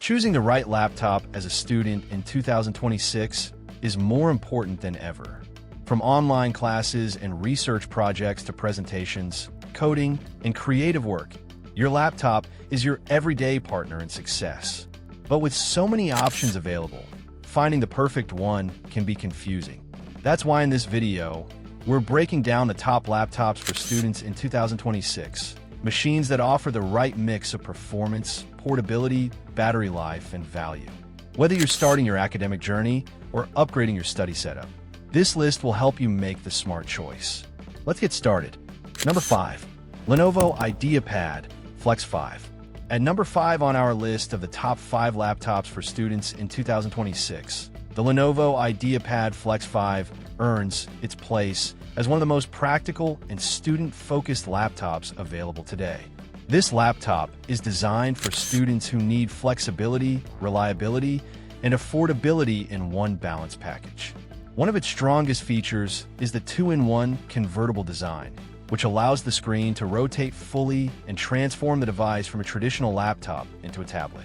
Choosing the right laptop as a student in 2026 is more important than ever. From online classes and research projects to presentations, coding, and creative work, your laptop is your everyday partner in success. But with so many options available, finding the perfect one can be confusing. That's why in this video, we're breaking down the top laptops for students in 2026. Machines that offer the right mix of performance, portability, battery life, and value. Whether you're starting your academic journey or upgrading your study setup, this list will help you make the smart choice. Let's get started. Number 5. Lenovo IdeaPad Flex 5. At number 5 on our list of the top 5 laptops for students in 2026, the Lenovo IdeaPad Flex 5 earns its place as one of the most practical and student-focused laptops available today. This laptop is designed for students who need flexibility, reliability, and affordability in one balanced package. One of its strongest features is the 2-in-1 convertible design, which allows the screen to rotate fully and transform the device from a traditional laptop into a tablet.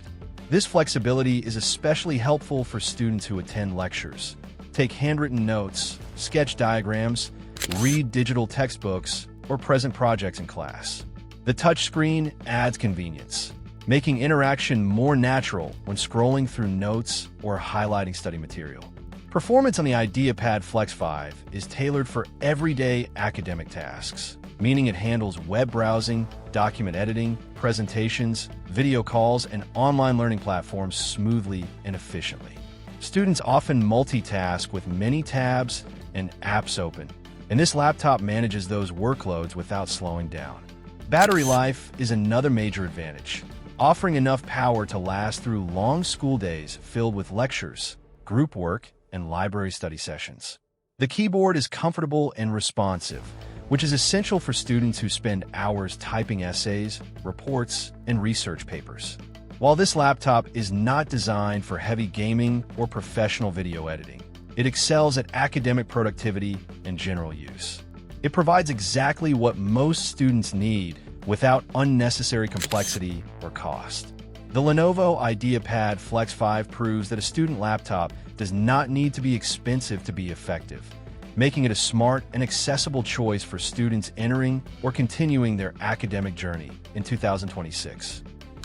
This flexibility is especially helpful for students who attend lectures, take handwritten notes, sketch diagrams, read digital textbooks, or present projects in class. The touchscreen adds convenience, making interaction more natural when scrolling through notes or highlighting study material. Performance on the IdeaPad Flex 5 is tailored for everyday academic tasks, meaning it handles web browsing, document editing, presentations, video calls, and online learning platforms smoothly and efficiently. Students often multitask with many tabs and apps open, and this laptop manages those workloads without slowing down. Battery life is another major advantage, offering enough power to last through long school days filled with lectures, group work, and library study sessions. The keyboard is comfortable and responsive, which is essential for students who spend hours typing essays, reports, and research papers. While this laptop is not designed for heavy gaming or professional video editing, it excels at academic productivity and general use. It provides exactly what most students need without unnecessary complexity or cost. The Lenovo IdeaPad Flex 5 proves that a student laptop does not need to be expensive to be effective, making it a smart and accessible choice for students entering or continuing their academic journey in 2026.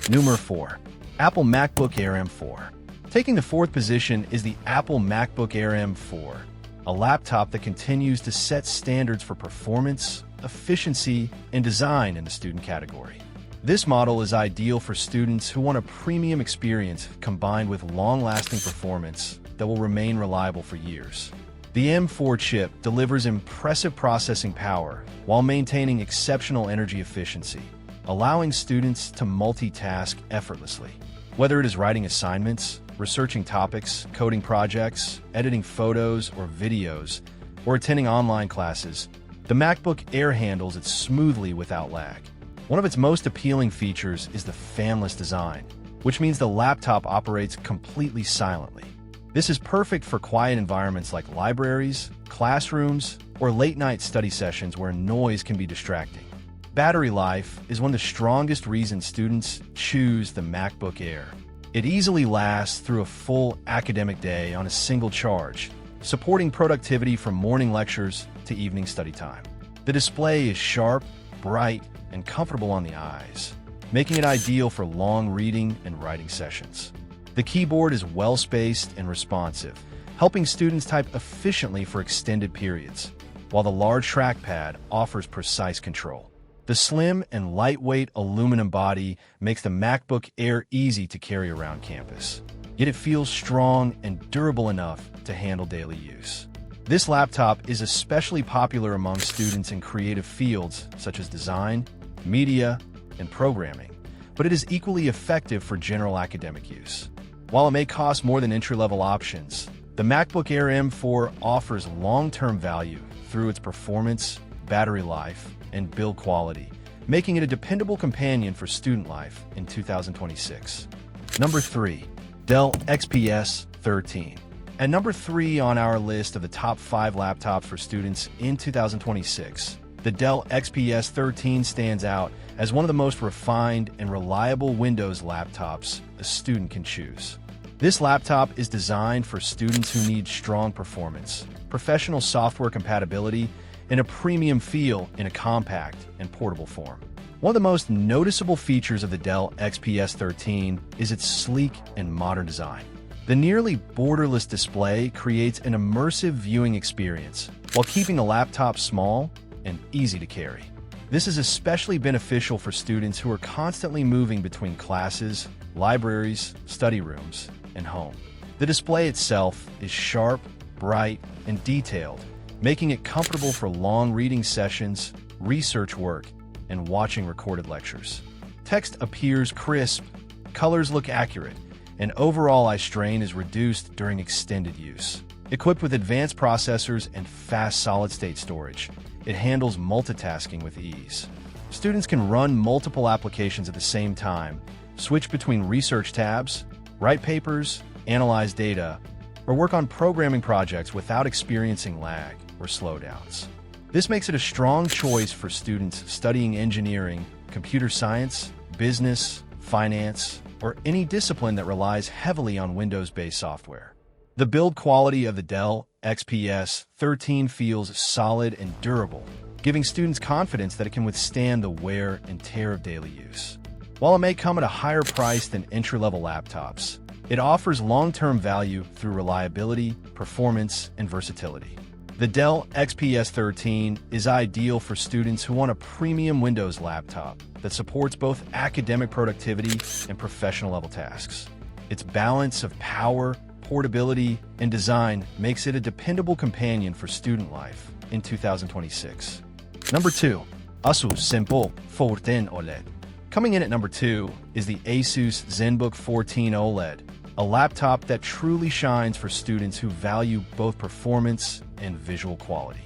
Number 4. Apple MacBook Air M4. Taking the 4th position is the Apple MacBook Air M4, a laptop that continues to set standards for performance, efficiency, and design in the student category. This model is ideal for students who want a premium experience combined with long-lasting performance that will remain reliable for years. The M4 chip delivers impressive processing power while maintaining exceptional energy efficiency, allowing students to multitask effortlessly. Whether it is writing assignments, researching topics, coding projects, editing photos or videos, or attending online classes, the MacBook Air handles it smoothly without lag. One of its most appealing features is the fanless design, which means the laptop operates completely silently. This is perfect for quiet environments like libraries, classrooms, or late-night study sessions where noise can be distracting. Battery life is one of the strongest reasons students choose the MacBook Air. It easily lasts through a full academic day on a single charge, supporting productivity from morning lectures to evening study time. The display is sharp, bright, and comfortable on the eyes, making it ideal for long reading and writing sessions. The keyboard is well-spaced and responsive, helping students type efficiently for extended periods, while the large trackpad offers precise control. The slim and lightweight aluminum body makes the MacBook Air easy to carry around campus, yet it feels strong and durable enough to handle daily use. This laptop is especially popular among students in creative fields such as design, media, and programming, but it is equally effective for general academic use. While it may cost more than entry-level options, the MacBook Air M4 offers long-term value through its performance, battery life, and build quality, making it a dependable companion for student life in 2026. Number 3. Dell XPS 13. At number 3 on our list of the top 5 laptops for students in 2026, the the Dell XPS 13 stands out as one of the most refined and reliable Windows laptops a student can choose. This laptop is designed for students who need strong performance, professional software compatibility, and a premium feel in a compact and portable form. One of the most noticeable features of the Dell XPS 13 is its sleek and modern design. The nearly borderless display creates an immersive viewing experience while keeping the laptop small and easy to carry. This is especially beneficial for students who are constantly moving between classes, libraries, study rooms, and home. The display itself is sharp, bright, and detailed, making it comfortable for long reading sessions, research work, and watching recorded lectures. Text appears crisp, colors look accurate, and overall eye strain is reduced during extended use. Equipped with advanced processors and fast solid-state storage, it handles multitasking with ease. Students can run multiple applications at the same time, switch between research tabs, write papers, analyze data, or work on programming projects without experiencing lag or slowdowns. This makes it a strong choice for students studying engineering, computer science, business, finance, or any discipline that relies heavily on Windows-based software. The build quality of the Dell XPS 13 feels solid and durable, giving students confidence that it can withstand the wear and tear of daily use. While it may come at a higher price than entry-level laptops, it offers long-term value through reliability, performance, and versatility. The Dell XPS 13 is ideal for students who want a premium Windows laptop that supports both academic productivity and professional-level tasks. Its balance of power, portability, and design makes it a dependable companion for student life in 2026. Number 2. Asus ZenBook 14 OLED. Coming in at number 2 is the Asus ZenBook 14 OLED, a laptop that truly shines for students who value both performance and visual quality.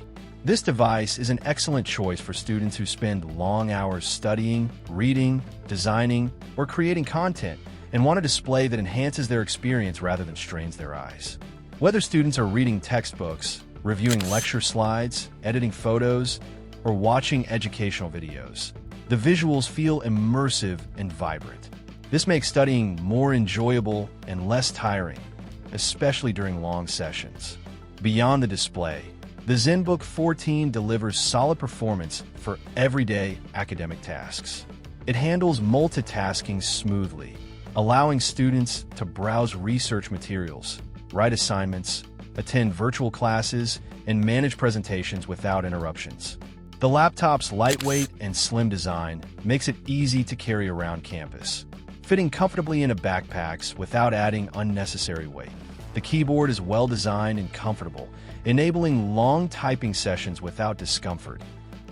This device is an excellent choice for students who spend long hours studying, reading, designing, or creating content and want a display that enhances their experience rather than strains their eyes. Whether students are reading textbooks, reviewing lecture slides, editing photos, or watching educational videos, the visuals feel immersive and vibrant. This makes studying more enjoyable and less tiring, especially during long sessions. Beyond the display, the ZenBook 14 delivers solid performance for everyday academic tasks. It handles multitasking smoothly, allowing students to browse research materials, write assignments, attend virtual classes, and manage presentations without interruptions. The laptop's lightweight and slim design makes it easy to carry around campus, fitting comfortably into backpacks without adding unnecessary weight. The keyboard is well designed and comfortable, enabling long typing sessions without discomfort,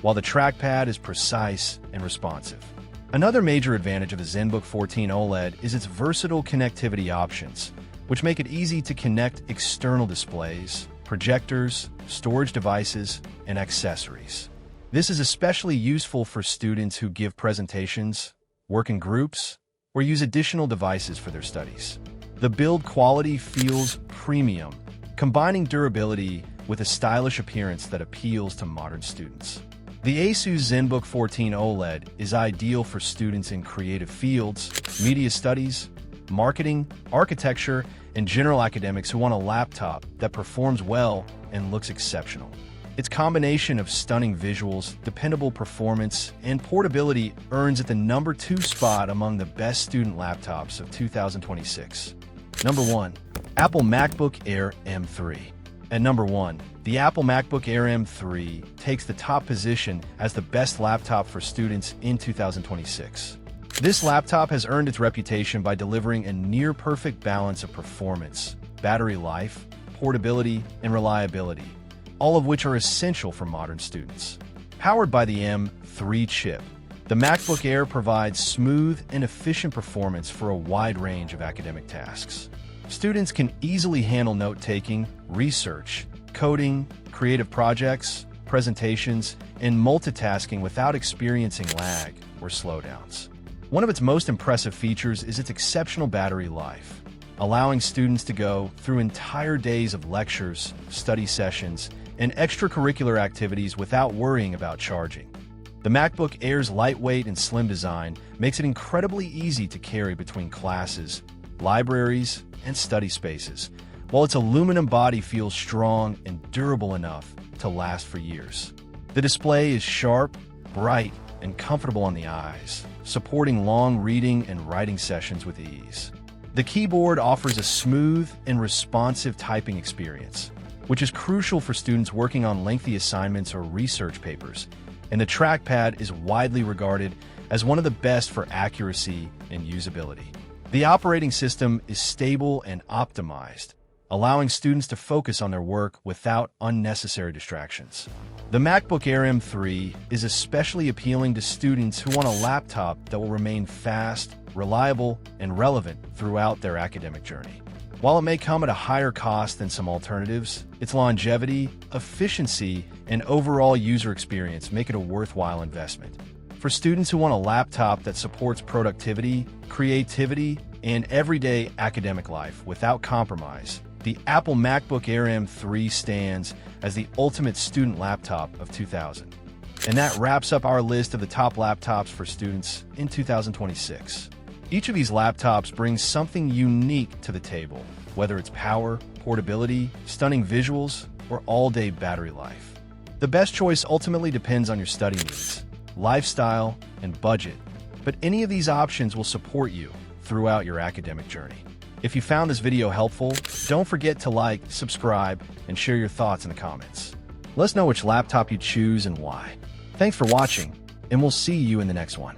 while the trackpad is precise and responsive. Another major advantage of the ZenBook 14 OLED is its versatile connectivity options, which make it easy to connect external displays, projectors, storage devices, and accessories. This is especially useful for students who give presentations, work in groups, or use additional devices for their studies. The build quality feels premium, combining durability with a stylish appearance that appeals to modern students. The Asus ZenBook 14 OLED is ideal for students in creative fields, media studies, marketing, architecture, and general academics who want a laptop that performs well and looks exceptional. Its combination of stunning visuals, dependable performance, and portability earns it the number 2 spot among the best student laptops of 2026. Number 1. Apple MacBook Air M3. At number 1, the Apple MacBook Air M3 takes the top position as the best laptop for students in 2026. This laptop has earned its reputation by delivering a near-perfect balance of performance, battery life, portability, and reliability, all of which are essential for modern students. Powered by the M3 chip, the MacBook Air provides smooth and efficient performance for a wide range of academic tasks. Students can easily handle note-taking, research, coding, creative projects, presentations, and multitasking without experiencing lag or slowdowns. One of its most impressive features is its exceptional battery life, allowing students to go through entire days of lectures, study sessions, and extracurricular activities without worrying about charging. The MacBook Air's lightweight and slim design makes it incredibly easy to carry between classes, libraries, and study spaces, while its aluminum body feels strong and durable enough to last for years. The display is sharp, bright, and comfortable on the eyes, supporting long reading and writing sessions with ease. The keyboard offers a smooth and responsive typing experience, which is crucial for students working on lengthy assignments or research papers, and the trackpad is widely regarded as one of the best for accuracy and usability. The operating system is stable and optimized, allowing students to focus on their work without unnecessary distractions. The MacBook Air M3 is especially appealing to students who want a laptop that will remain fast, reliable, and relevant throughout their academic journey. While it may come at a higher cost than some alternatives, its longevity, efficiency, and overall user experience make it a worthwhile investment. For students who want a laptop that supports productivity, creativity, and everyday academic life without compromise, the Apple MacBook Air M3 stands as the ultimate student laptop of 2000. And that wraps up our list of the top laptops for students in 2026. Each of these laptops brings something unique to the table, whether it's power, portability, stunning visuals, or all-day battery life. The best choice ultimately depends on your study needs, lifestyle, and budget, but any of these options will support you throughout your academic journey. If you found this video helpful, don't forget to like, subscribe, and share your thoughts in the comments. Let us know which laptop you choose and why. Thanks for watching, and we'll see you in the next one.